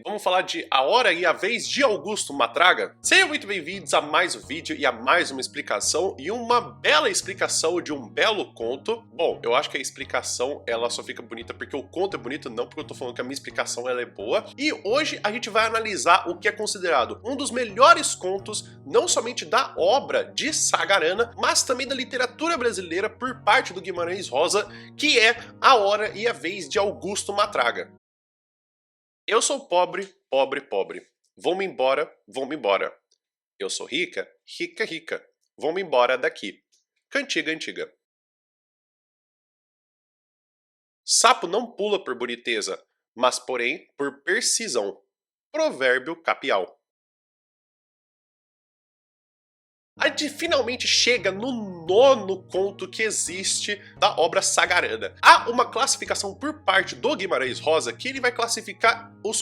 Vamos falar de A Hora e a Vez de Augusto Matraga? Sejam muito bem-vindos a mais um vídeo e a mais uma explicação, e uma bela explicação de um belo conto. Bom, eu acho que a explicação ela só fica bonita porque o conto é bonito, não porque eu tô falando que a minha explicação ela é boa. E hoje a gente vai analisar o que é considerado um dos melhores contos, não somente da obra de Sagarana, mas também da literatura brasileira por parte do Guimarães Rosa, que é A Hora e a Vez de Augusto Matraga. Eu sou pobre, pobre, pobre. Vou-me embora, vou-me embora. Eu sou rica, rica, rica. Vou-me embora daqui. Cantiga antiga. Sapo não pula por boniteza, mas porém por precisão. Provérbio capial. A gente finalmente chega no nono conto que existe da obra Sagarana. Há uma classificação por parte do Guimarães Rosa que ele vai classificar os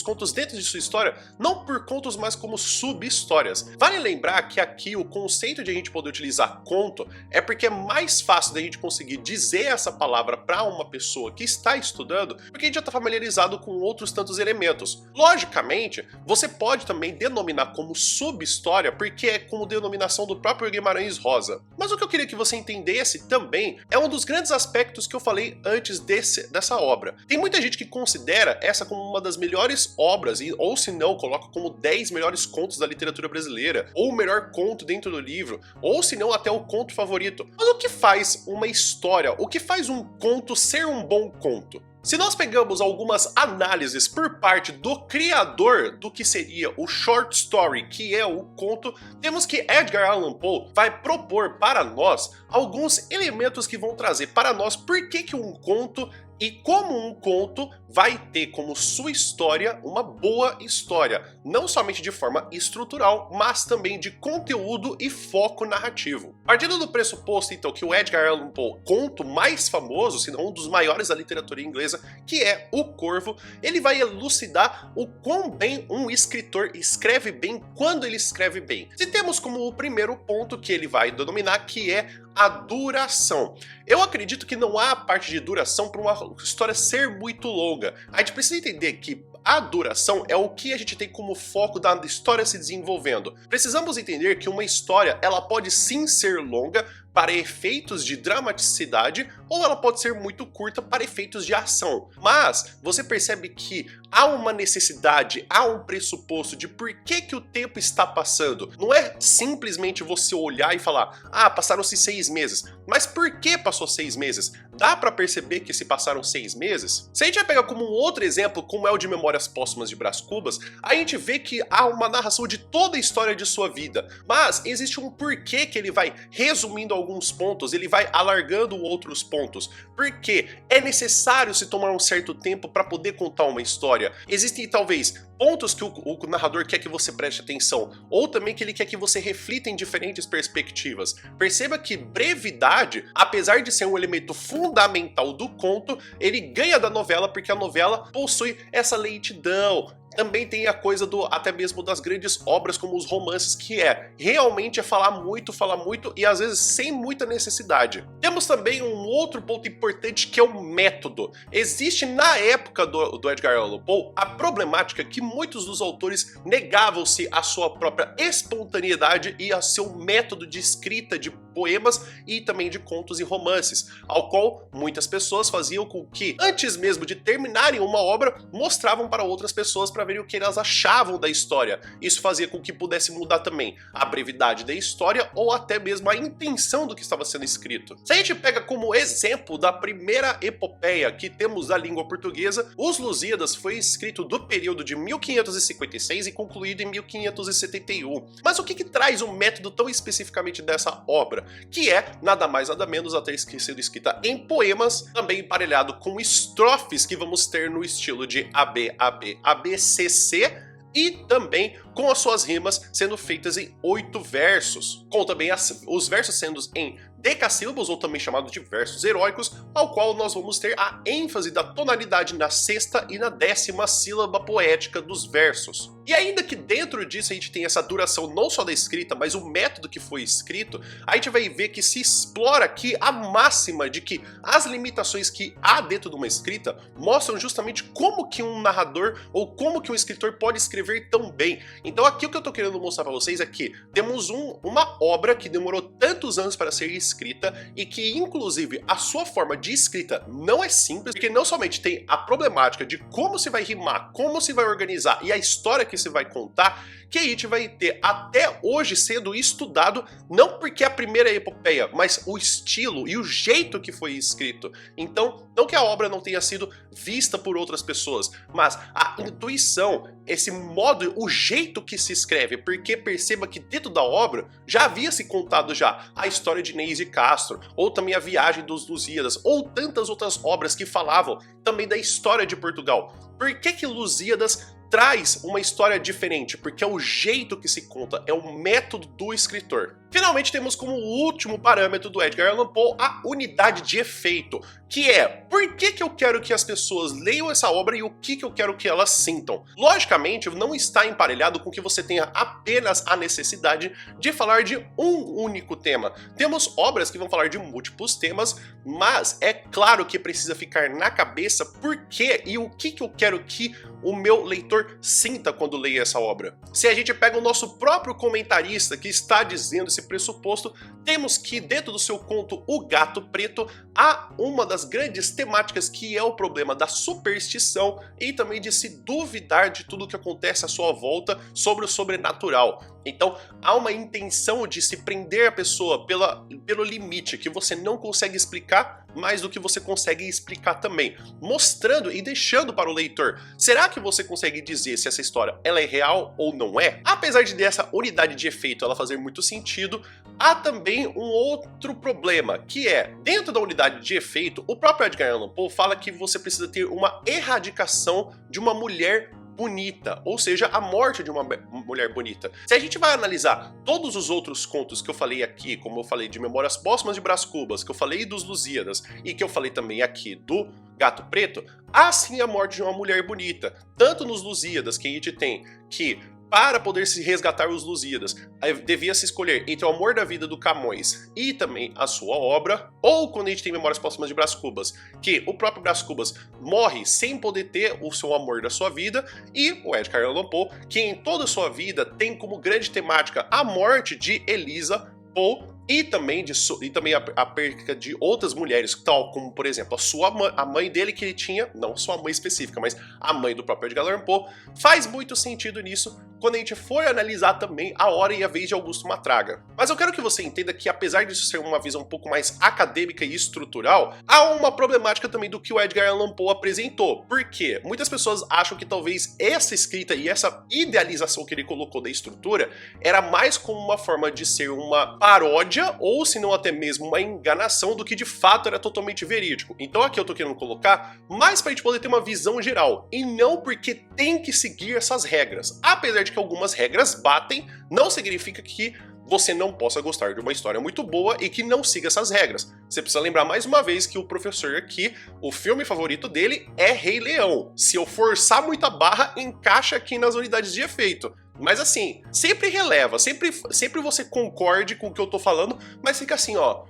contos dentro de sua história não por contos, mas como sub-histórias. Vale lembrar que aqui o conceito de a gente poder utilizar conto é porque é mais fácil da gente conseguir dizer essa palavra para uma pessoa que está estudando, porque a gente já está familiarizado com outros tantos elementos. Logicamente, você pode também denominar como sub-história, porque é como denominação do próprio Guimarães Rosa. Mas o que eu queria que você entendesse também é um dos grandes aspectos que eu falei antes dessa obra. Tem muita gente que considera essa como uma das melhores obras, ou se não, coloca como 10 melhores contos da literatura brasileira, ou o melhor conto dentro do livro, ou se não, até o conto favorito. Mas o que faz uma história, o que faz um conto ser um bom conto? Se nós pegamos algumas análises por parte do criador do que seria o short story, que é o conto, temos que Edgar Allan Poe vai propor para nós alguns elementos que vão trazer para nós por que um conto e como um conto vai ter como sua história uma boa história, não somente de forma estrutural, mas também de conteúdo e foco narrativo. Partindo do pressuposto, então, que o Edgar Allan Poe, conto mais famoso, se não um dos maiores da literatura inglesa, que é O Corvo, ele vai elucidar o quão bem um escritor escreve bem quando ele escreve bem. Se temos como o primeiro ponto que ele vai denominar, que é a duração. Eu acredito que não há parte de duração para uma história ser muito longa. A gente precisa entender que a duração é o que a gente tem como foco da história se desenvolvendo. Precisamos entender que uma história ela pode sim ser longa para efeitos de dramaticidade, ou ela pode ser muito curta para efeitos de ação. Mas você percebe que há uma necessidade, há um pressuposto de por que o tempo está passando. Não é simplesmente você olhar e falar, ah, passaram-se 6 meses. Mas por que passou 6 meses? Dá para perceber que se passaram 6 meses? Se a gente vai pegar como um outro exemplo, como é o de Memórias Póstumas de Brás Cubas, a gente vê que há uma narração de toda a história de sua vida. Mas existe um porquê que ele vai resumindo alguns pontos, ele vai alargando outros pontos, porque é necessário se tomar um certo tempo para poder contar uma história. Existem talvez pontos que o narrador quer que você preste atenção, ou também que ele quer que você reflita em diferentes perspectivas. Perceba que brevidade, apesar de ser um elemento fundamental do conto, ele ganha da novela porque a novela possui essa lentidão. Também tem a coisa até mesmo das grandes obras como os romances, que realmente falar muito e às vezes sem muita necessidade. Temos também um outro ponto importante que é o método. Existe na época do Edgar Allan Poe a problemática que muitos dos autores negavam-se à sua própria espontaneidade e ao seu método de escrita de poemas e também de contos e romances, ao qual muitas pessoas faziam com que, antes mesmo de terminarem uma obra, mostravam para outras pessoas para verem o que elas achavam da história. Isso fazia com que pudesse mudar também a brevidade da história ou até mesmo a intenção do que estava sendo escrito. Se a gente pega como exemplo da primeira epopeia que temos da língua portuguesa, Os Lusíadas foi escrito do período de 1556 e concluído em 1571. Mas o que traz um método tão especificamente dessa obra? Que é nada mais nada menos a ter sido escrita em poemas, também emparelhado com estrofes que vamos ter no estilo de AB, AB, ABCC, e também com as suas rimas sendo feitas em 8 versos, com também os versos sendo em decassílabos, ou também chamado de versos heróicos, ao qual nós vamos ter a ênfase da tonalidade na sexta e na 10ª sílaba poética dos versos. E ainda que dentro disso a gente tem essa duração não só da escrita, mas o método que foi escrito, a gente vai ver que se explora aqui a máxima de que as limitações que há dentro de uma escrita mostram justamente como que um narrador ou como que um escritor pode escrever tão bem. Então aqui o que eu tô querendo mostrar para vocês é que temos uma obra que demorou tantos anos para ser escrita e que inclusive a sua forma de escrita não é simples, porque não somente tem a problemática de como se vai rimar, como se vai organizar e a história que se vai contar, que a gente vai ter até hoje sendo estudado, não porque é a primeira epopeia, mas o estilo e o jeito que foi escrito. Então, não que a obra não tenha sido vista por outras pessoas, mas a intuição, esse modo, o jeito que se escreve, porque perceba que dentro da obra já havia se contado já a história de Inês de Castro, ou também a viagem dos Lusíadas, ou tantas outras obras que falavam também da história de Portugal. Por que Lusíadas traz uma história diferente? Porque é o jeito que se conta, é o método do escritor. Finalmente temos como último parâmetro do Edgar Allan Poe a unidade de efeito, que é por que eu quero que as pessoas leiam essa obra e o que eu quero que elas sintam. Logicamente, não está emparelhado com que você tenha apenas a necessidade de falar de um único tema. Temos obras que vão falar de múltiplos temas, mas é claro que precisa ficar na cabeça por que e o que eu quero que o meu leitor sinta quando leia essa obra. Se a gente pega o nosso próprio comentarista que está dizendo esse pressuposto, temos que dentro do seu conto O Gato Preto há uma das grandes temáticas que é o problema da superstição e também de se duvidar de tudo que acontece à sua volta sobre o sobrenatural. Então há uma intenção de se prender a pessoa pelo limite que você não consegue explicar mais do que você consegue explicar também, mostrando e deixando para o leitor. Será que você consegue dizer se essa história ela é real ou não é? Apesar de dessa unidade de efeito ela fazer muito sentido, há também um outro problema, que é, dentro da unidade de efeito, o próprio Edgar Allan Poe fala que você precisa ter uma erradicação de uma mulher bonita, ou seja, a morte de uma mulher bonita. Se a gente vai analisar todos os outros contos que eu falei aqui, como eu falei de Memórias Póstumas de Brás Cubas, que eu falei dos Lusíadas e que eu falei também aqui do Gato Preto, há sim a morte de uma mulher bonita. Tanto nos Lusíadas, que a gente tem que para poder se resgatar os Lusíadas, devia se escolher entre o amor da vida do Camões e também a sua obra, ou quando a gente tem Memórias Póstumas de Brás Cubas, que o próprio Brás Cubas morre sem poder ter o seu amor da sua vida, e o Edgar Allan Poe, que em toda a sua vida tem como grande temática a morte de Eliza Poe, e também a perca de outras mulheres, tal como, por exemplo, a mãe dele que ele tinha, não sua mãe específica, mas a mãe do próprio Edgar Allan Poe. Faz muito sentido nisso quando a gente for analisar também a hora e a vez de Augusto Matraga. Mas eu quero que você entenda que, apesar disso ser uma visão um pouco mais acadêmica e estrutural, há uma problemática também do que o Edgar Allan Poe apresentou. Por quê? Muitas pessoas acham que talvez essa escrita e essa idealização que ele colocou da estrutura era mais como uma forma de ser uma paródia ou se não até mesmo uma enganação do que de fato era totalmente verídico. Então aqui eu tô querendo colocar mais pra gente poder ter uma visão geral, e não porque tem que seguir essas regras. Apesar de que algumas regras batem, não significa que você não possa gostar de uma história muito boa e que não siga essas regras. Você precisa lembrar mais uma vez que o professor aqui, o filme favorito dele é Rei Leão. Se eu forçar muito a barra, encaixa aqui nas unidades de efeito. Mas assim, sempre releva, sempre você concorde com o que eu tô falando, mas fica assim, ó,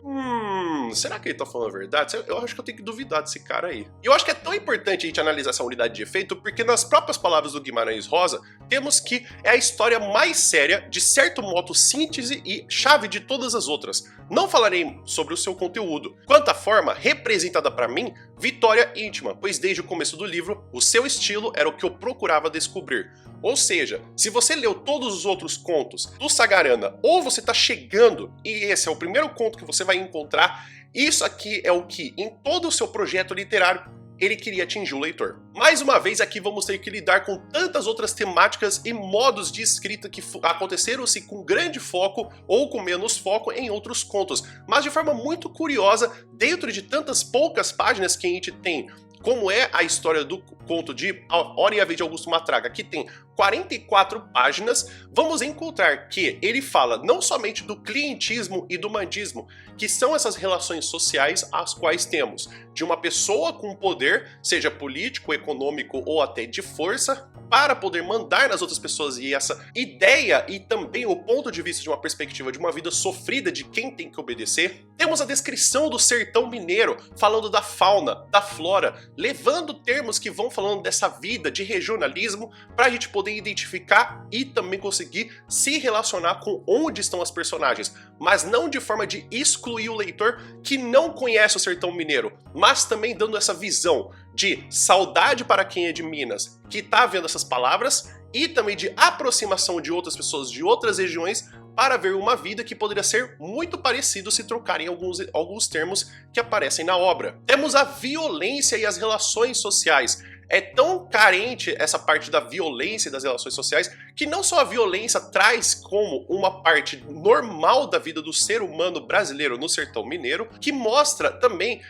será que ele tá falando a verdade? Eu acho que eu tenho que duvidar desse cara aí. E eu acho que é tão importante a gente analisar essa unidade de efeito, porque nas próprias palavras do Guimarães Rosa, temos que é a história mais séria, de certo modo síntese e chave de todas as outras. Não falarei sobre o seu conteúdo, quanto à forma representada pra mim, vitória íntima, pois desde o começo do livro, o seu estilo era o que eu procurava descobrir. Ou seja, se você leu todos os outros contos do Sagarana, ou você está chegando e esse é o primeiro conto que você vai encontrar, isso aqui é o que, em todo o seu projeto literário, ele queria atingir o leitor. Mais uma vez aqui vamos ter que lidar com tantas outras temáticas e modos de escrita que aconteceram-se com grande foco ou com menos foco em outros contos, mas de forma muito curiosa, dentro de tantas poucas páginas que a gente tem como é a história do conto de A Hora e a Vez de Augusto Matraga, que tem 44 páginas, vamos encontrar que ele fala não somente do clientismo e do mandismo, que são essas relações sociais as quais temos de uma pessoa com poder, seja político, econômico ou até de força, para poder mandar nas outras pessoas, e essa ideia e também o ponto de vista de uma perspectiva de uma vida sofrida de quem tem que obedecer. Temos a descrição do sertão mineiro, falando da fauna, da flora, levando termos que vão falando dessa vida de regionalismo para a gente poder identificar e também conseguir se relacionar com onde estão as personagens, mas não de forma de excluir o leitor que não conhece o sertão mineiro, mas também dando essa visão de saudade para quem é de Minas, que tá vendo essas palavras, e também de aproximação de outras pessoas de outras regiões para ver uma vida que poderia ser muito parecido se trocarem alguns termos que aparecem na obra. Temos a violência e as relações sociais. É tão carente essa parte da violência e das relações sociais que não só a violência traz como uma parte normal da vida do ser humano brasileiro no sertão mineiro, que mostra também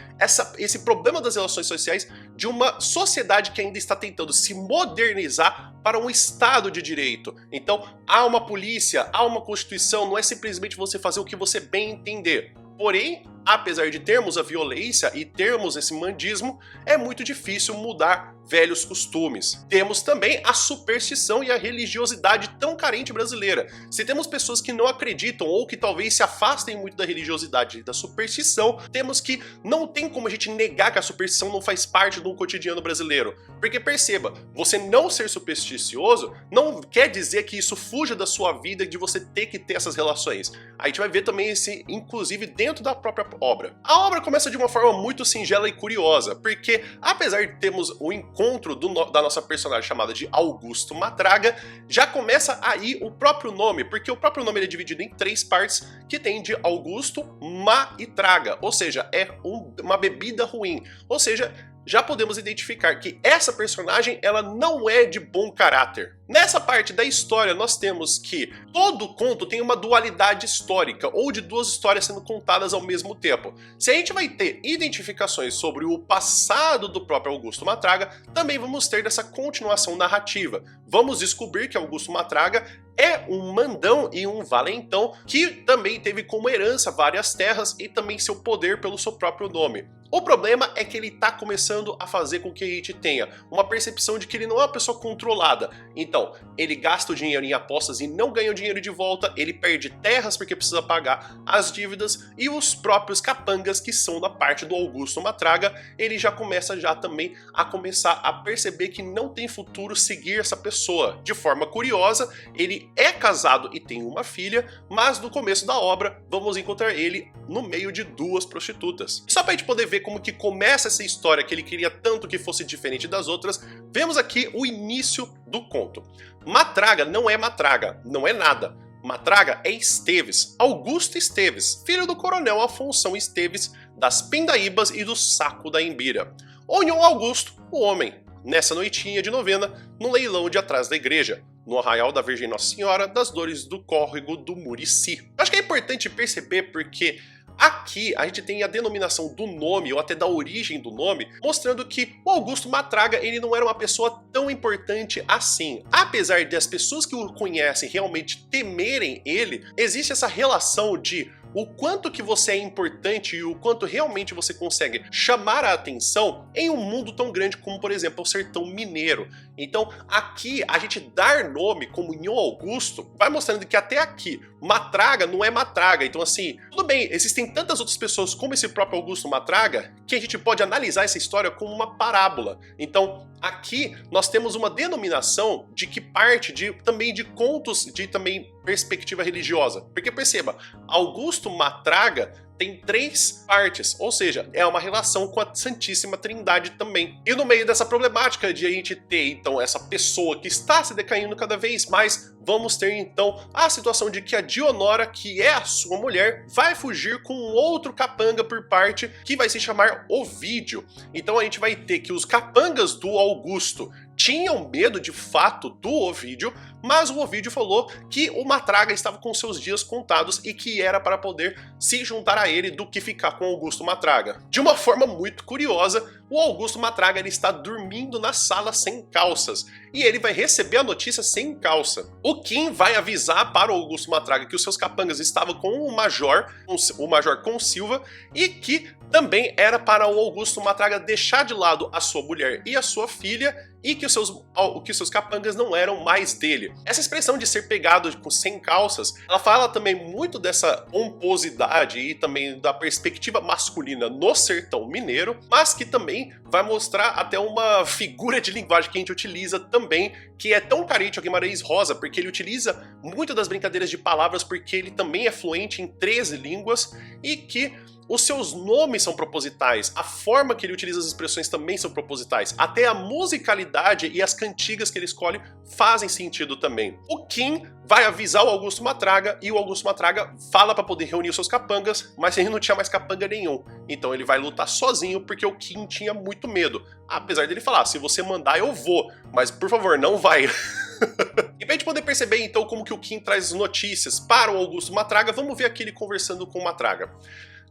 esse problema das relações sociais de uma sociedade que ainda está tentando se modernizar para um Estado de direito. Então há uma polícia, há uma constituição, não é simplesmente você fazer o que você bem entender. Porém, apesar de termos a violência e termos esse mandismo, é muito difícil mudar velhos costumes. Temos também a superstição e a religiosidade tão carente brasileira. Se temos pessoas que não acreditam ou que talvez se afastem muito da religiosidade e da superstição, temos que não tem como a gente negar que a superstição não faz parte do cotidiano brasileiro. Porque perceba, você não ser supersticioso não quer dizer que isso fuja da sua vida, de você ter que ter essas relações. A gente vai ver também esse, inclusive, dentro da própria obra. A obra começa de uma forma muito singela e curiosa, porque apesar de termos o encontro da nossa personagem chamada de Augusto Matraga, já começa aí o próprio nome, porque o próprio nome ele é dividido em 3 partes, que tem de Augusto, Ma e Traga, ou seja, é uma bebida ruim, ou seja, já podemos identificar que essa personagem ela não é de bom caráter. Nessa parte da história nós temos que todo conto tem uma dualidade histórica, ou de 2 histórias sendo contadas ao mesmo tempo. Se a gente vai ter identificações sobre o passado do próprio Augusto Matraga, também vamos ter dessa continuação narrativa. Vamos descobrir que Augusto Matraga é um mandão e um valentão que também teve como herança várias terras e também seu poder pelo seu próprio nome. O problema é que ele está começando a fazer com que a gente tenha uma percepção de que ele não é uma pessoa controlada. Então, ele gasta o dinheiro em apostas e não ganha o dinheiro de volta, ele perde terras porque precisa pagar as dívidas, e os próprios capangas que são da parte do Augusto Matraga, ele já começa também a perceber que não tem futuro seguir essa pessoa. De forma curiosa, ele é casado e tem uma filha, mas no começo da obra vamos encontrar ele no meio de 2 prostitutas. Só pra gente poder ver como que começa essa história que ele queria tanto que fosse diferente das outras, vemos aqui o início do conto. Matraga não é Matraga, não é nada. Matraga é Esteves, Augusto Esteves, filho do coronel Afonso Esteves, das Pindaíbas e do Saco da Embira. Onhão Augusto, o homem, nessa noitinha de novena, no leilão de atrás da igreja, no arraial da Virgem Nossa Senhora das Dores do Córrego do Murici. Acho que é importante perceber porque aqui a gente tem a denominação do nome, ou até da origem do nome, mostrando que o Augusto Matraga ele não era uma pessoa tão importante assim. Apesar das pessoas que o conhecem realmente temerem ele, existe essa relação de o quanto que você é importante e o quanto realmente você consegue chamar a atenção em um mundo tão grande como, por exemplo, o sertão mineiro. Então, aqui, a gente dar nome como Nhô Augusto vai mostrando que até aqui, Matraga não é Matraga. Então, assim, tudo bem, existem tantas outras pessoas como esse próprio Augusto Matraga que a gente pode analisar essa história como uma parábola. Então, aqui, nós temos uma denominação de que parte também de contos de também perspectiva religiosa. Porque perceba, Augusto Matraga tem 3 partes, ou seja, é uma relação com a Santíssima Trindade também. E no meio dessa problemática de a gente ter, então, essa pessoa que está se decaindo cada vez mais, vamos ter, então, a situação de que a Dionora, que é a sua mulher, vai fugir com um outro capanga por parte, que vai se chamar Ovídio. Então a gente vai ter que os capangas do Augusto tinham medo de fato do Ovidio, mas o Ovidio falou que o Matraga estava com seus dias contados e que era para poder se juntar a ele do que ficar com Augusto Matraga. De uma forma muito curiosa, o Augusto Matraga ele está dormindo na sala sem calças e ele vai receber a notícia sem calça. O Kim vai avisar para o Augusto Matraga que os seus capangas estavam com o Major com Silva, e que também era para o Augusto Matraga deixar de lado a sua mulher e a sua filha e que os seus capangas não eram mais dele. Essa expressão de ser pegado sem calças, ela fala também muito dessa pomposidade e também da perspectiva masculina no sertão mineiro, mas que também vai mostrar até uma figura de linguagem que a gente utiliza também, que é tão carente ao Guimarães Rosa, porque ele utiliza muito das brincadeiras de palavras, porque ele também é fluente em 13 línguas e que os seus nomes são propositais, a forma que ele utiliza as expressões também são propositais, até a musicalidade e as cantigas que ele escolhe fazem sentido também. O Kim vai avisar o Augusto Matraga e o Augusto Matraga fala para poder reunir os seus capangas, mas ele não tinha mais capanga nenhum, então ele vai lutar sozinho porque o Kim tinha muito medo, apesar dele falar, se você mandar eu vou, mas por favor não vai. E pra gente poder perceber então como que o Kim traz notícias para o Augusto Matraga, vamos ver aqui ele conversando com o Matraga.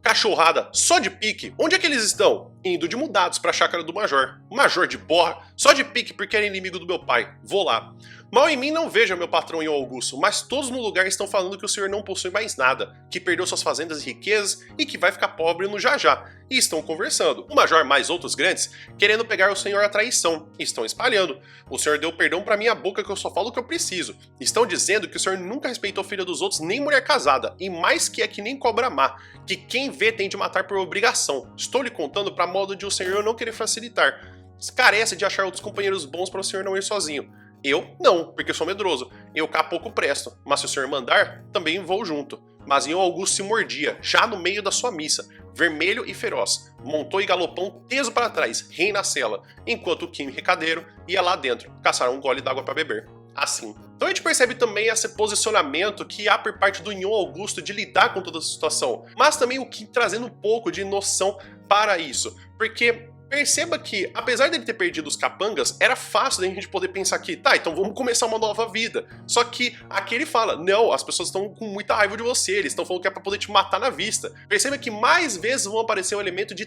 Cachorrada, só de pique. Onde é que eles estão? Indo de mudados pra chácara do Major. Major de borra, só de pique porque era inimigo do meu pai. Vou lá. Mal em mim não veja meu patrão e o Augusto, mas todos no lugar estão falando que o senhor não possui mais nada, que perdeu suas fazendas e riquezas e que vai ficar pobre no já. E estão conversando. O Major mais outros grandes querendo pegar o senhor à traição. E estão espalhando. O senhor deu perdão pra minha boca que eu só falo o que eu preciso. Estão dizendo que o senhor nunca respeitou filha dos outros nem mulher casada. E mais que é que nem cobra má. Que quem vê tem de matar por obrigação. Estou lhe contando pra modo de o senhor não querer facilitar. Carece de achar outros companheiros bons para o senhor não ir sozinho. Eu não, porque eu sou medroso. Eu cá pouco presto, mas se o senhor mandar, também vou junto. Mas em Augusto se mordia, já no meio da sua missa, vermelho e feroz. Montou e galopão teso para trás, rei na cela, enquanto o Kim Recadeiro ia lá dentro, caçar um gole d'água para beber. Assim. Então a gente percebe também esse posicionamento que há por parte do Nhon Augusto de lidar com toda a situação, mas também o Kim trazendo um pouco de noção para isso, porque perceba que, apesar dele ter perdido os capangas, era fácil da gente poder pensar que, tá, então vamos começar uma nova vida. Só que aqui ele fala, não, as pessoas estão com muita raiva de você, eles estão falando que é pra poder te matar na vista. Perceba que mais vezes vão aparecer um elemento de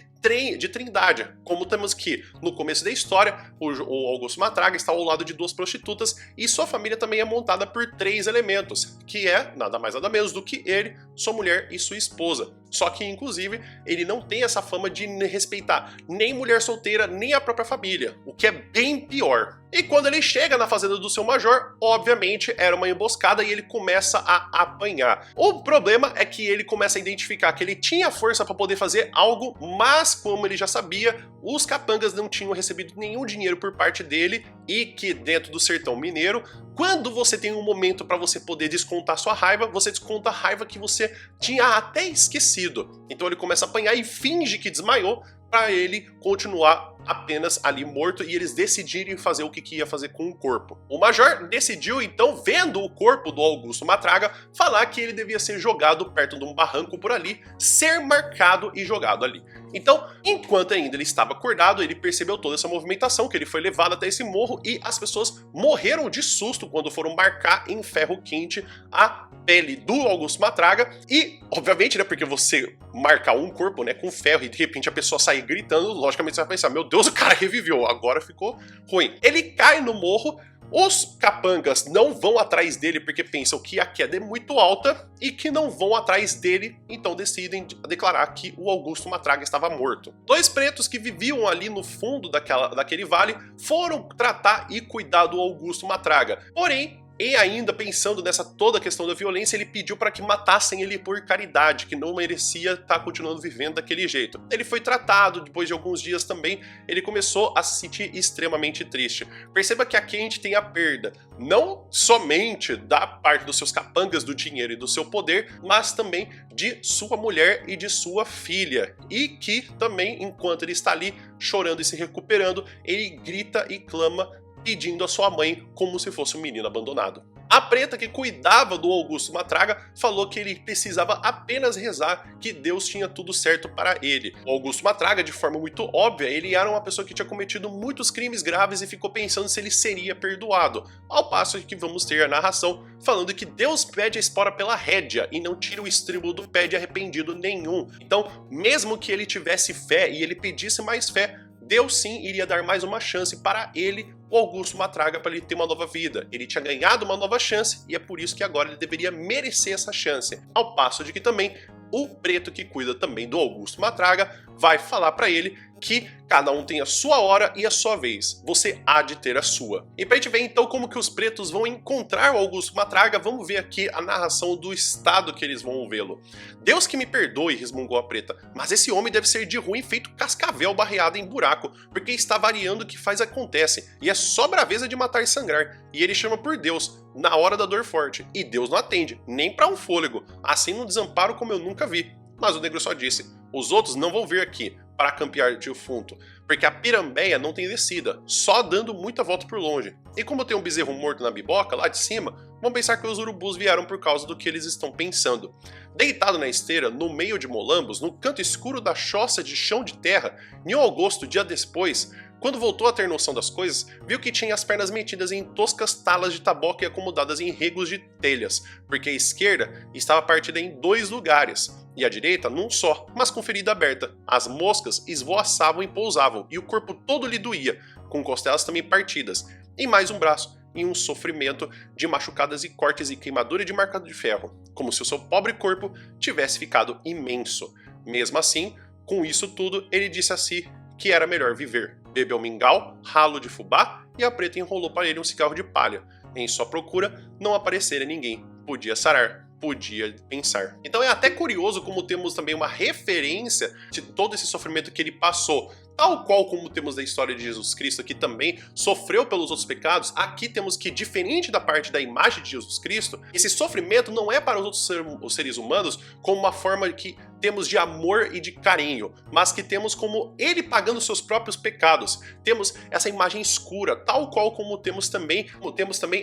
trindade, como temos que, no começo da história, o Augusto Matraga está ao lado de 2 prostitutas e sua família também é montada por 3 elementos, que é nada mais nada menos do que ele, sua mulher e sua esposa. Só que, inclusive, ele não tem essa fama de respeitar nem mulher solteira, nem a própria família, o que é bem pior. E quando ele chega na fazenda do seu major, obviamente era uma emboscada e ele começa a apanhar. O problema é que ele começa a identificar que ele tinha força para poder fazer algo, mas como ele já sabia, os capangas não tinham recebido nenhum dinheiro por parte dele e que dentro do sertão mineiro, quando você tem um momento para você poder descontar sua raiva, você desconta a raiva que você tinha até esquecido. Então ele começa a apanhar e finge que desmaiou para ele continuar apenas ali morto e eles decidirem fazer o que ia fazer com o corpo. O Major decidiu então, vendo o corpo do Augusto Matraga, falar que ele devia ser jogado perto de um barranco por ali, ser marcado e jogado ali. Então, enquanto ainda ele estava acordado, ele percebeu toda essa movimentação, que ele foi levado até esse morro e as pessoas morreram de susto quando foram marcar em ferro quente a pele do Augusto Matraga e, obviamente, né, porque você marcar um corpo, né, com ferro e de repente a pessoa sair gritando, logicamente você vai pensar, meu Deus, o cara reviveu, agora ficou ruim. Ele cai no morro, os capangas não vão atrás dele porque pensam que a queda é muito alta e que não vão atrás dele, então decidem declarar que o Augusto Matraga estava morto. 2 pretos que viviam ali no fundo daquele vale foram tratar e cuidar do Augusto Matraga. Porém, e ainda pensando nessa toda a questão da violência, ele pediu para que matassem ele por caridade, que não merecia estar continuando vivendo daquele jeito. Ele foi tratado, depois de alguns dias também, ele começou a se sentir extremamente triste. Perceba que aqui a gente tem a perda, não somente da parte dos seus capangas, do dinheiro e do seu poder, mas também de sua mulher e de sua filha. E que também, enquanto ele está ali chorando e se recuperando, ele grita e clama pedindo a sua mãe como se fosse um menino abandonado. A preta que cuidava do Augusto Matraga falou que ele precisava apenas rezar que Deus tinha tudo certo para ele. O Augusto Matraga, de forma muito óbvia, ele era uma pessoa que tinha cometido muitos crimes graves e ficou pensando se ele seria perdoado. Ao passo que vamos ter a narração falando que Deus pede a espora pela rédea e não tira o estribo do pé de arrependido nenhum. Então, mesmo que ele tivesse fé e ele pedisse mais fé, Deus sim iria dar mais uma chance para ele, o Augusto Matraga, para ele ter uma nova vida. Ele tinha ganhado uma nova chance e é por isso que agora ele deveria merecer essa chance. Ao passo de que também o preto que cuida também do Augusto Matraga vai falar para ele que cada um tem a sua hora e a sua vez. Você há de ter a sua. E pra gente ver então como que os pretos vão encontrar o Augusto Matraga, vamos ver aqui a narração do estado que eles vão vê-lo. Deus que me perdoe, resmungou a preta, mas esse homem deve ser de ruim feito cascavel barreado em buraco, porque está variando o que faz acontece, e é só braveza de matar e sangrar, e ele chama por Deus, na hora da dor forte, e Deus não atende, nem para um fôlego, assim no desamparo como eu nunca vi. Mas o negro só disse, os outros não vão vir aqui para campear de defunto, porque a pirambeia não tem descida, só dando muita volta por longe. E como tem um bezerro morto na biboca, lá de cima, vão pensar que os urubus vieram por causa do que eles estão pensando. Deitado na esteira, no meio de molambos, no canto escuro da choça de chão de terra, Nhô Augusto, dia depois, quando voltou a ter noção das coisas, viu que tinha as pernas metidas em toscas talas de taboca e acomodadas em regos de telhas, porque a esquerda estava partida em 2 lugares, e a direita num só, mas com ferida aberta. As moscas esvoaçavam e pousavam, e o corpo todo lhe doía, com costelas também partidas, e mais um braço, e um sofrimento de machucadas e cortes e queimadura de marca de ferro, como se o seu pobre corpo tivesse ficado imenso. Mesmo assim, com isso tudo, ele disse a si que era melhor viver. Bebeu mingau, ralo de fubá, e a preta enrolou para ele um cigarro de palha. Em sua procura, não aparecera ninguém. Podia sarar, podia pensar. Então é até curioso como temos também uma referência de todo esse sofrimento que ele passou. Tal qual como temos da história de Jesus Cristo, que também sofreu pelos outros pecados, aqui temos que, diferente da parte da imagem de Jesus Cristo, esse sofrimento não é para os outros seres humanos como uma forma que temos de amor e de carinho, mas que temos como ele pagando seus próprios pecados. Temos essa imagem escura, tal qual como temos também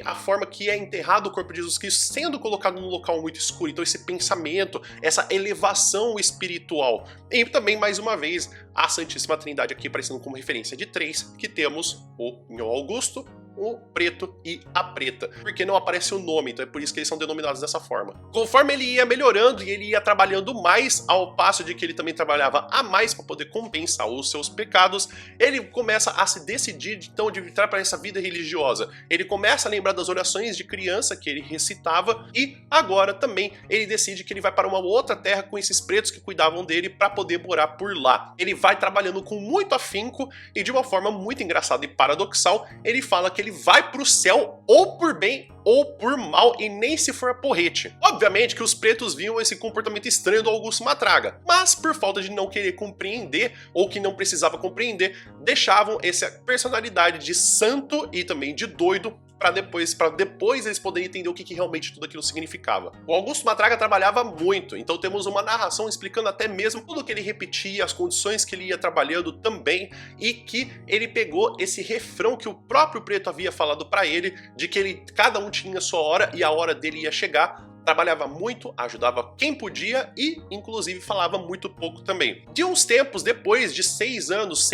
a forma que é enterrado o corpo de Jesus Cristo sendo colocado num local muito escuro. Então esse pensamento, essa elevação espiritual. E também, mais uma vez, a Santíssima Trindade aqui aparecendo como referência de 3, que temos o Nhô Augusto, o preto e a preta, porque não aparece o nome, então é por isso que eles são denominados dessa forma. Conforme ele ia melhorando e ele ia trabalhando mais, ao passo de que ele também trabalhava a mais para poder compensar os seus pecados, ele começa a se decidir então de entrar para essa vida religiosa. Ele começa a lembrar das orações de criança que ele recitava e agora também ele decide que ele vai para uma outra terra com esses pretos que cuidavam dele para poder morar por lá. Ele vai trabalhando com muito afinco e de uma forma muito engraçada e paradoxal, ele fala que ele vai pro céu ou por bem ou por mal e nem se for a porrete. Obviamente que os pretos viam esse comportamento estranho do Augusto Matraga, mas por falta de não querer compreender ou que não precisava compreender, deixavam essa personalidade de santo e também de doido para depois eles poderem entender o que realmente tudo aquilo significava. O Augusto Matraga trabalhava muito, então temos uma narração explicando até mesmo tudo que ele repetia, as condições que ele ia trabalhando também, e que ele pegou esse refrão que o próprio preto havia falado para ele, de que cada um tinha sua hora e a hora dele ia chegar. Trabalhava muito, ajudava quem podia e, inclusive, falava muito pouco também. De uns tempos depois, de 6 anos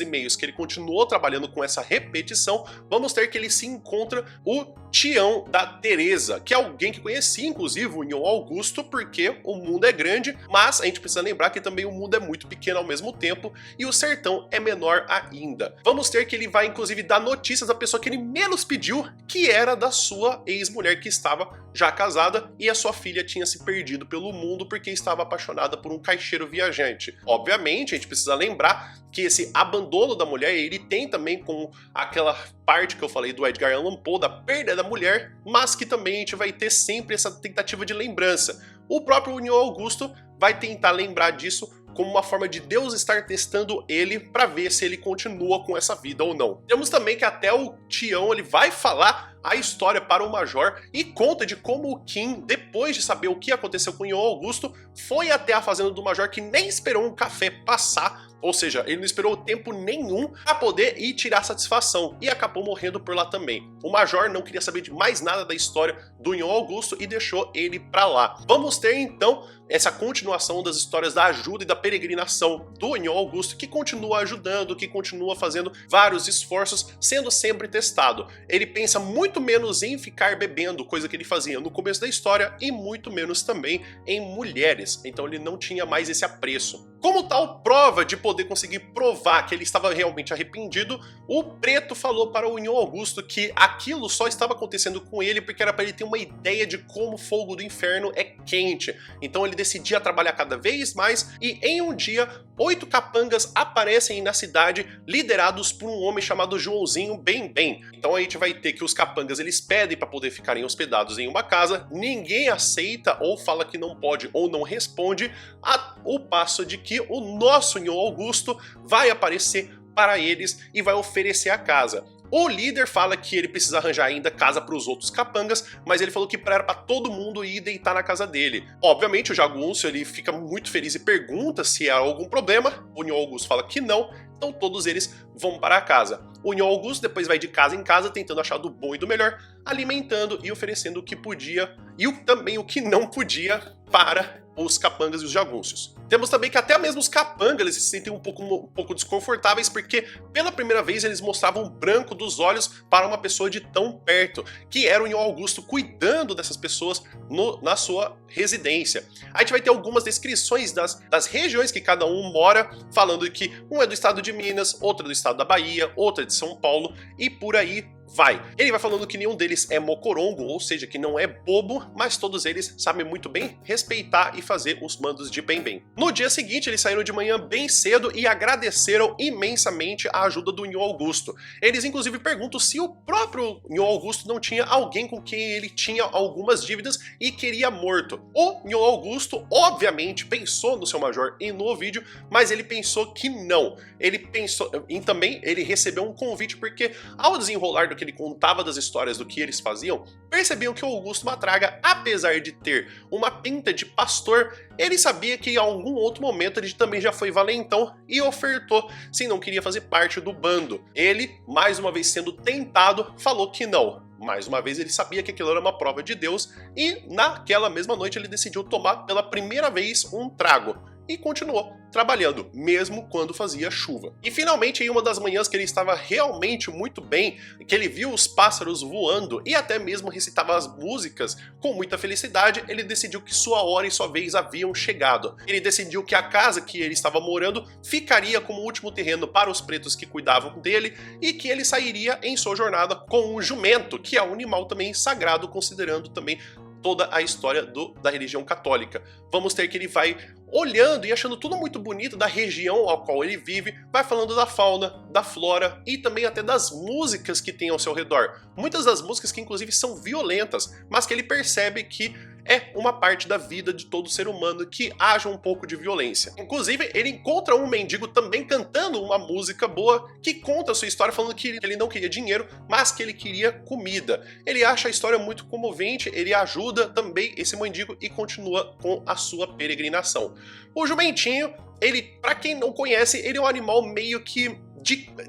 e meio, que ele continuou trabalhando com essa repetição, vamos ter que ele se encontra o Tião da Teresa, que é alguém que conhecia, inclusive, o Nhô Augusto, porque o mundo é grande, mas a gente precisa lembrar que também o mundo é muito pequeno ao mesmo tempo e o sertão é menor ainda. Vamos ter que ele vai, inclusive, dar notícias da pessoa que ele menos pediu, que era da sua ex-mulher que estava já casada, e a sua filha tinha se perdido pelo mundo porque estava apaixonada por um caixeiro viajante. Obviamente, a gente precisa lembrar que esse abandono da mulher, ele tem também com aquela parte que eu falei do Edgar Allan Poe, da perda da mulher, mas que também a gente vai ter sempre essa tentativa de lembrança. O próprio Nhô Augusto vai tentar lembrar disso como uma forma de Deus estar testando ele para ver se ele continua com essa vida ou não. Temos também que até o Tião ele vai falar a história para o Major e conta de como o Kim, depois de saber o que aconteceu com o Nhô Augusto, foi até a fazenda do Major que nem esperou um café passar Ou seja, ele não esperou tempo nenhum para poder ir tirar satisfação e acabou morrendo por lá também. O Major não queria saber de mais nada da história do Nhon Augusto e deixou ele para lá. Vamos ter então essa continuação das histórias da ajuda e da peregrinação do Nhon Augusto, que continua ajudando, que continua fazendo vários esforços, sendo sempre testado. Ele pensa muito menos em ficar bebendo, coisa que ele fazia no começo da história, e muito menos também em mulheres. Então ele não tinha mais esse apreço. Como tal prova de poder conseguir provar que ele estava realmente arrependido, o Preto falou para o Nhon Augusto que aquilo só estava acontecendo com ele porque era para ele ter uma ideia de como o fogo do inferno é quente. Então ele decidia trabalhar cada vez mais e em um dia 8 capangas aparecem na cidade liderados por um homem chamado Joãozinho Bem Bem. Então a gente vai ter que os capangas eles pedem para poder ficarem hospedados em uma casa, ninguém aceita ou fala que não pode ou não responde, ao passo de que o nosso Nhon Augusto vai aparecer para eles e vai oferecer a casa. O líder fala que ele precisa arranjar ainda casa para os outros capangas, mas ele falou que era para todo mundo ir deitar na casa dele. Obviamente o Jagunço ele fica muito feliz e pergunta se há algum problema, o Nhon Augusto fala que não, então todos eles vão para a casa. O Nhon Augusto depois vai de casa em casa tentando achar do bom e do melhor, alimentando e oferecendo o que podia e também o que não podia para os capangas e os jagunços. Temos também que até mesmo os capangas eles se sentem um pouco desconfortáveis porque pela primeira vez eles mostravam o branco dos olhos para uma pessoa de tão perto, que era o Nhon Augusto cuidando dessas pessoas na sua residência. A gente vai ter algumas descrições das regiões que cada um mora, falando que um é do estado de Minas, outro é do estado da Bahia, outro é de São Paulo e por aí vai. Ele vai falando que nenhum deles é mocorongo, ou seja, que não é bobo, mas todos eles sabem muito bem respeitar e fazer os mandos de Bem Bem. No dia seguinte, eles saíram de manhã bem cedo e agradeceram imensamente a ajuda do Nhon Augusto. Eles inclusive perguntam se o próprio Nhon Augusto não tinha alguém com quem ele tinha algumas dívidas e queria morto. O Nhon Augusto, obviamente, pensou no seu major e no vídeo, mas ele pensou que não. Ele pensou, e também ele recebeu um convite porque ao desenrolar do que ele contava das histórias do que eles faziam, percebiam que o Augusto Matraga, apesar de ter uma pinta de pastor, ele sabia que em algum outro momento ele também já foi valentão e ofertou se não queria fazer parte do bando. Ele, mais uma vez sendo tentado, falou que não. Mais uma vez ele sabia que aquilo era uma prova de Deus e naquela mesma noite ele decidiu tomar pela primeira vez um trago. E continuou trabalhando, mesmo quando fazia chuva. E finalmente, em uma das manhãs que ele estava realmente muito bem, que ele viu os pássaros voando e até mesmo recitava as músicas com muita felicidade, ele decidiu que sua hora e sua vez haviam chegado. Ele decidiu que a casa que ele estava morando ficaria como último terreno para os pretos que cuidavam dele e que ele sairia em sua jornada com um jumento, que é um animal também sagrado, considerando também toda a história da religião católica. Vamos ter que ele vai olhando e achando tudo muito bonito da região ao qual ele vive, vai falando da fauna, da flora e também até das músicas que tem ao seu redor. Muitas das músicas que inclusive são violentas, mas que ele percebe que é uma parte da vida de todo ser humano que haja um pouco de violência. Inclusive, ele encontra um mendigo também cantando uma música boa que conta a sua história falando que ele não queria dinheiro, mas que ele queria comida. Ele acha a história muito comovente, ele ajuda também esse mendigo e continua com a sua peregrinação. O jumentinho, ele, para quem não conhece, ele é um animal meio que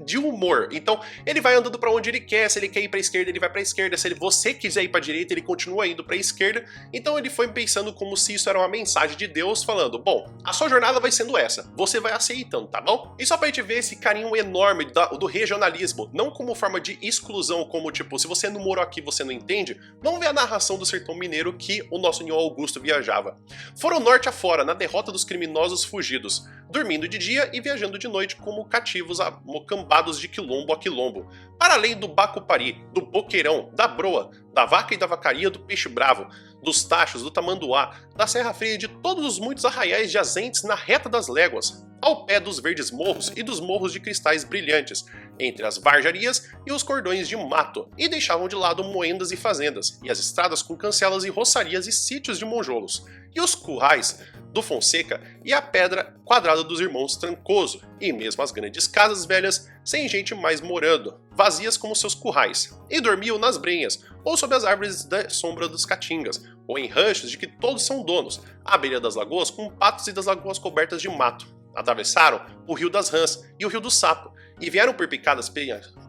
de humor. Então, ele vai andando para onde ele quer, se ele quer ir para a esquerda, ele vai para a esquerda, se você quiser ir para a direita, ele continua indo para a esquerda. Então, ele foi pensando como se isso era uma mensagem de Deus falando, bom, a sua jornada vai sendo essa, você vai aceitando, tá bom? E só pra gente ver esse carinho enorme do regionalismo, não como forma de exclusão, como tipo, se você não morou aqui, você não entende, vamos ver a narração do sertão mineiro que o nosso Nhon Augusto viajava. Foram norte afora, na derrota dos criminosos fugidos, dormindo de dia e viajando de noite como cativos amocambados de quilombo a quilombo, para além do Bacupari, do Boqueirão, da Broa, da Vaca e da Vacaria, do Peixe Bravo, dos Tachos, do Tamanduá, da Serra Fria e de todos os muitos arraiais jazentes na reta das léguas, ao pé dos verdes morros e dos morros de cristais brilhantes, entre as varjarias e os cordões de mato, e deixavam de lado moendas e fazendas, e as estradas com cancelas e roçarias e sítios de monjolos, e os currais do Fonseca e a pedra quadrada dos irmãos Trancoso, e mesmo as grandes casas velhas sem gente mais morando, vazias como seus currais, e dormiam nas brenhas, ou sob as árvores da sombra dos caatingas, ou em ranchos de que todos são donos, à beira das lagoas com patos e das lagoas cobertas de mato. atravessaram o Rio das Rãs e o Rio do Sapo, e vieram por picadas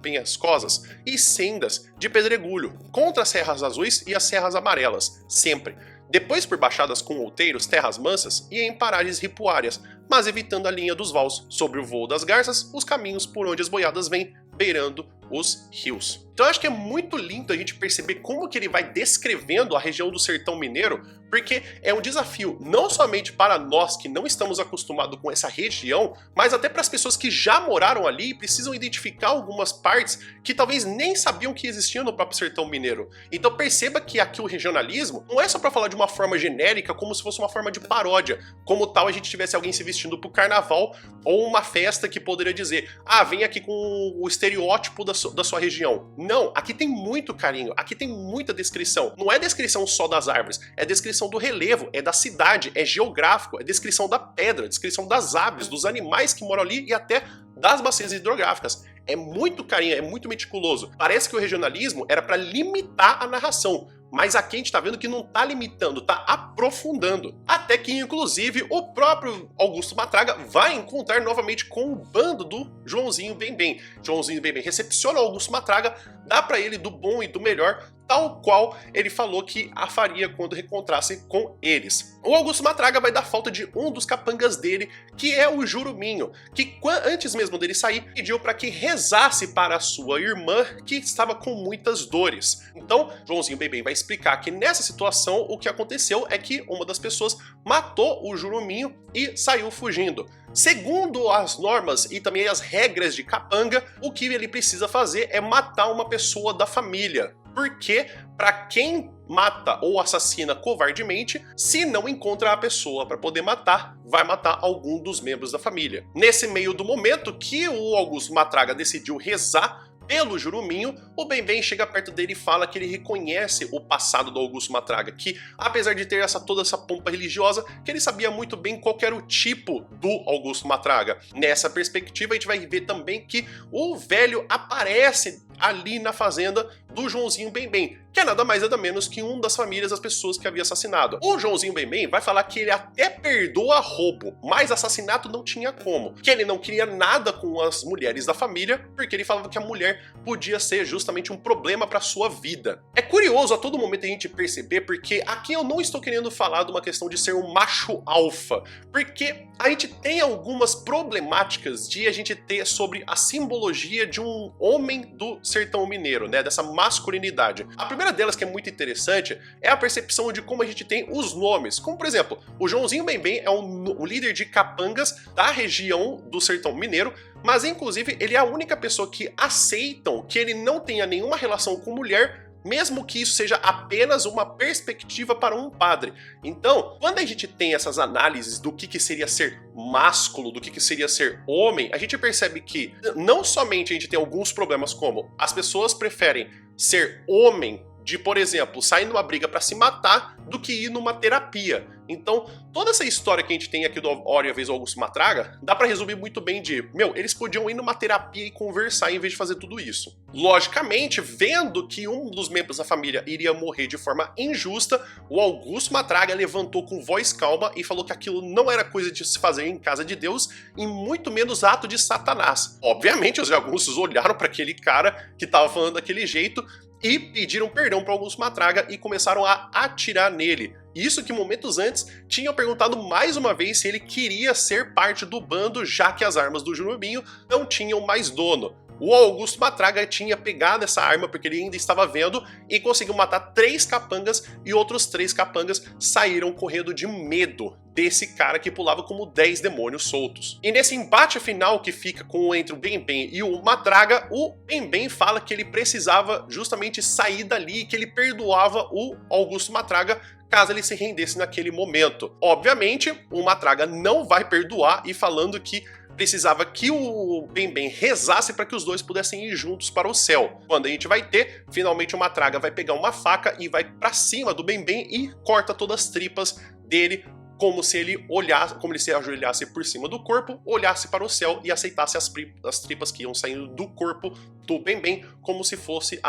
penhascosas e sendas de pedregulho, contra as serras azuis e as serras amarelas, sempre. Depois por baixadas com outeiros, terras mansas e em paragens ripuárias, mas evitando a linha dos vals, sobre o voo das garças, os caminhos por onde as boiadas vêm, beirando os rios. Então eu acho que é muito lindo a gente perceber como que ele vai descrevendo a região do sertão mineiro, porque é um desafio não somente para nós que não estamos acostumados com essa região, mas até para as pessoas que já moraram ali e precisam identificar algumas partes que talvez nem sabiam que existiam no próprio sertão mineiro. Então perceba que aqui o regionalismo não é só para falar de uma forma genérica, como se fosse uma forma de paródia, como tal a gente tivesse alguém se vestindo pro carnaval ou uma festa que poderia dizer, ah, vem aqui com o estereótipo da sua região. Não, aqui tem muito carinho, aqui tem muita descrição. Não é descrição só das árvores, é descrição do relevo, é da cidade, é geográfico, é descrição da pedra, descrição das aves, dos animais que moram ali e até das bacias hidrográficas. É muito carinho, é muito meticuloso. Parece que o regionalismo era para limitar a narração, mas aqui a gente tá vendo que não tá limitando, tá aprofundando. Até que, inclusive, o próprio Augusto Matraga vai encontrar novamente com o bando do Joãozinho Bem-Bem. Joãozinho Bem-Bem recepciona o Augusto Matraga, dá pra ele do bom e do melhor, tal qual ele falou que a faria quando reencontrasse com eles. O Augusto Matraga vai dar falta de um dos capangas dele, que é o Juruminho, que antes mesmo dele sair, pediu para que rezasse para a sua irmã, que estava com muitas dores. Então, Joãozinho Bem-Bem vai explicar que nessa situação o que aconteceu é que uma das pessoas matou o Juruminho e saiu fugindo. Segundo as normas e também as regras de capanga, o que ele precisa fazer é matar uma pessoa da família. Porque, para quem mata ou assassina covardemente, se não encontra a pessoa para poder matar, vai matar algum dos membros da família. Nesse meio do momento que o Augusto Matraga decidiu rezar pelo Juruminho, o Bem-Bem chega perto dele e fala que ele reconhece o passado do Augusto Matraga, que apesar de ter toda essa pompa religiosa, que ele sabia muito bem qual era o tipo do Augusto Matraga. Nessa perspectiva a gente vai ver também que o velho aparece ali na fazenda do Joãozinho Bem-Bem, que é nada mais nada menos que um das famílias das pessoas que havia assassinado. O Joãozinho Bem-Bem vai falar que ele até perdoa roubo, mas assassinato não tinha como, que ele não queria nada com as mulheres da família, porque ele falava que a mulher podia ser justamente um problema para sua vida. É curioso a todo momento a gente perceber, porque aqui eu não estou querendo falar de uma questão de ser um macho alfa, porque a gente tem algumas problemáticas de a gente ter sobre a simbologia de um homem do sertão mineiro, né, dessa masculinidade. A primeira delas, que é muito interessante, é a percepção de como a gente tem os nomes. Como, por exemplo, o Joãozinho Bem-Bem é o líder de capangas da região do sertão mineiro, mas inclusive ele é a única pessoa que aceitam que ele não tenha nenhuma relação com mulher, mesmo que isso seja apenas uma perspectiva para um padre. Então, quando a gente tem essas análises do que seria ser másculo, do que seria ser homem, a gente percebe que não somente a gente tem alguns problemas como as pessoas preferem ser homem de, por exemplo, sair numa briga para se matar do que ir numa terapia. Então, toda essa história que a gente tem aqui do Hora e a Vez do Augusto Matraga, dá pra resumir muito bem de, eles podiam ir numa terapia e conversar em vez de fazer tudo isso. Logicamente, vendo que um dos membros da família iria morrer de forma injusta, o Augusto Matraga levantou com voz calma e falou que aquilo não era coisa de se fazer em casa de Deus e muito menos ato de Satanás. Obviamente, os jagunços olharam para aquele cara que tava falando daquele jeito e pediram perdão para Augusto Matraga e começaram a atirar nele. Isso que momentos antes tinham perguntado mais uma vez se ele queria ser parte do bando, já que as armas do Juruminho não tinham mais dono. O Augusto Matraga tinha pegado essa arma porque ele ainda estava vendo e conseguiu matar 3 capangas e outros 3 capangas saíram correndo de medo desse cara que pulava como 10 demônios soltos. E nesse embate final que fica entre o Bem-Bem e o Matraga, o Bem-Bem fala que ele precisava justamente sair dali e que ele perdoava o Augusto Matraga caso ele se rendesse naquele momento. Obviamente, o Matraga não vai perdoar e falando que precisava que o Bem-Bem rezasse para que os dois pudessem ir juntos para o céu. Quando a gente vai ter, finalmente o Matraga vai pegar uma faca e vai para cima do Bem-Bem e corta todas as tripas dele como se ele olhasse, como ele se ajoelhasse por cima do corpo, olhasse para o céu e aceitasse as tripas que iam saindo do corpo do Bem-Bem, como se fosse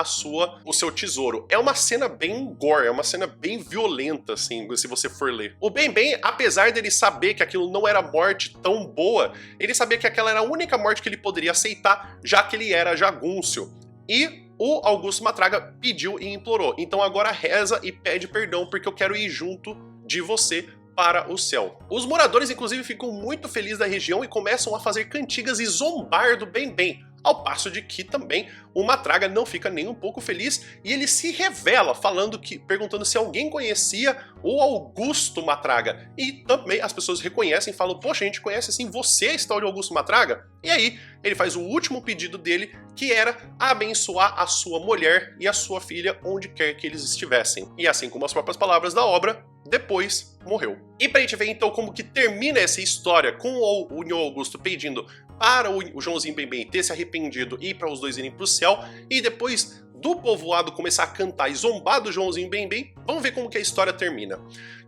o seu tesouro. É uma cena bem gore, é uma cena bem violenta, assim, se você for ler. O Bem-Bem, apesar dele saber que aquilo não era morte tão boa, ele sabia que aquela era a única morte que ele poderia aceitar, já que ele era jagúncio. E o Augusto Matraga pediu e implorou. Então agora reza e pede perdão, porque eu quero ir junto de você para o céu. Os moradores, inclusive, ficam muito felizes da região e começam a fazer cantigas e zombar do Bem-Bem, ao passo de que também o Matraga não fica nem um pouco feliz e ele se revela perguntando se alguém conhecia o Augusto Matraga. E também as pessoas reconhecem e falam, poxa, a gente conhece assim, você é esse tal de Augusto Matraga? E aí ele faz o último pedido dele, que era abençoar a sua mulher e a sua filha onde quer que eles estivessem. E assim como as próprias palavras da obra, depois morreu. E pra gente ver então como que termina essa história com o Nhô Augusto pedindo para o Joãozinho Bem-Bem ter se arrependido e para os dois irem pro céu, e depois do povoado começar a cantar e zombar do Joãozinho Bem-Bem, vamos ver como que a história termina.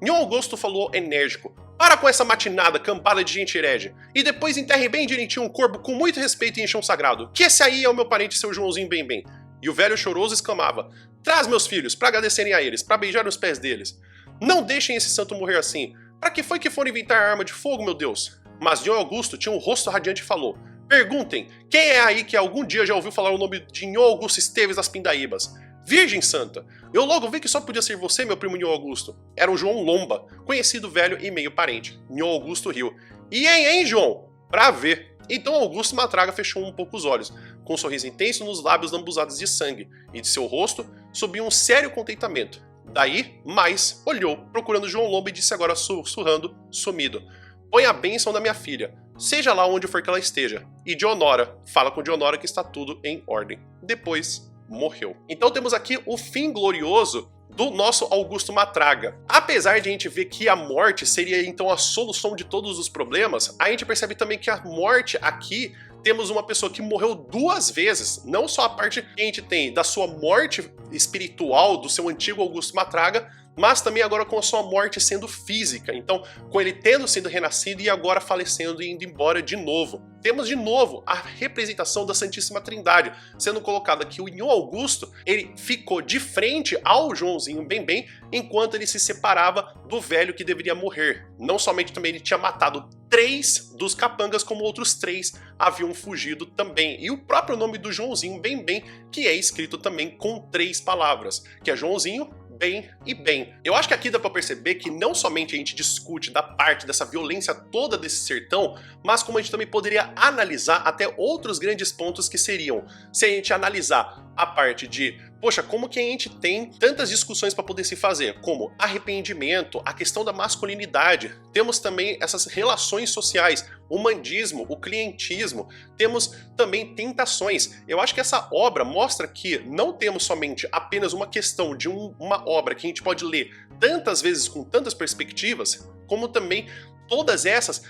Nhô Augusto falou enérgico, para com essa matinada campada de gente herege, e depois enterre bem direitinho um corpo com muito respeito e em chão sagrado, que esse aí é o meu parente seu Joãozinho Bem-Bem. E o velho choroso exclamava, traz meus filhos para agradecerem a eles, para beijar os pés deles. Não deixem esse santo morrer assim. Para que foi que foram inventar arma de fogo, meu Deus? Mas Nhô Augusto tinha um rosto radiante e falou, perguntem, quem é aí que algum dia já ouviu falar o nome de Nhô Augusto Esteves das Pindaíbas? Virgem Santa, eu logo vi que só podia ser você, meu primo Nhô Augusto. Era o João Lomba, conhecido velho e meio parente. Nhô Augusto riu. E hein, João? Pra ver. Então Augusto Matraga fechou um pouco os olhos, com um sorriso intenso nos lábios lambuzados de sangue, e de seu rosto subia um sério contentamento. Daí, mais, olhou, procurando João Lomba e disse agora sussurrando, sumido. Põe a bênção da minha filha, seja lá onde for que ela esteja. E Dionora, fala com Dionora que está tudo em ordem. Depois, morreu. Então temos aqui o fim glorioso do nosso Augusto Matraga. Apesar de a gente ver que a morte seria então a solução de todos os problemas, a gente percebe também que a morte aqui temos uma pessoa que morreu 2 vezes, não só a parte que a gente tem da sua morte espiritual, do seu antigo Augusto Matraga, mas também agora com a sua morte sendo física, então com ele tendo sido renascido e agora falecendo e indo embora de novo. Temos de novo a representação da Santíssima Trindade, sendo colocado aqui o Nhô Augusto, ele ficou de frente ao Joãozinho Bem-Bem, enquanto ele se separava do velho que deveria morrer. Não somente também ele tinha matado 3 dos capangas, como outros 3 haviam fugido também. E o próprio nome do Joãozinho Bem-Bem, que é escrito também com 3 palavras, que é Joãozinho, Bem e Bem. Eu acho que aqui dá pra perceber que não somente a gente discute da parte dessa violência toda desse sertão, mas como a gente também poderia analisar até outros grandes pontos que seriam, se a gente analisar a parte de, poxa, como que a gente tem tantas discussões para poder se fazer, como arrependimento, a questão da masculinidade, temos também essas relações sociais, o mandismo, o clientismo, temos também tentações. Eu acho que essa obra mostra que não temos somente apenas uma questão de uma obra que a gente pode ler tantas vezes com tantas perspectivas, como também todas essas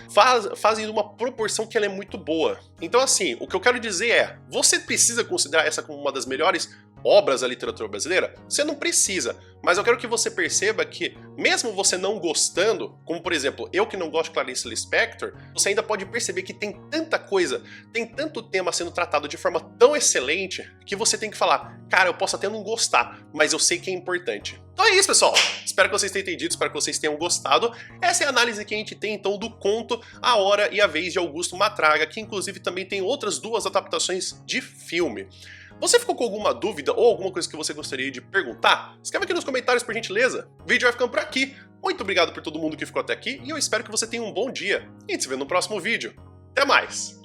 fazem uma proporção que ela é muito boa. Então assim, o que eu quero dizer é, você precisa considerar essa como uma das melhores obras da literatura brasileira? Você não precisa, mas eu quero que você perceba que, mesmo você não gostando, como por exemplo, eu que não gosto de Clarice Lispector, você ainda pode perceber que tem tanta coisa, tem tanto tema sendo tratado de forma tão excelente, que você tem que falar, cara, eu posso até não gostar, mas eu sei que é importante. Então é isso, pessoal. Espero que vocês tenham entendido, espero que vocês tenham gostado. Essa é a análise que a gente tem, então, do conto A Hora e a Vez de Augusto Matraga, que inclusive também tem outras 2 adaptações de filme. Você ficou com alguma dúvida ou alguma coisa que você gostaria de perguntar? Escreve aqui nos comentários, por gentileza. O vídeo vai ficando por aqui. Muito obrigado por todo mundo que ficou até aqui e eu espero que você tenha um bom dia. E a gente se vê no próximo vídeo. Até mais!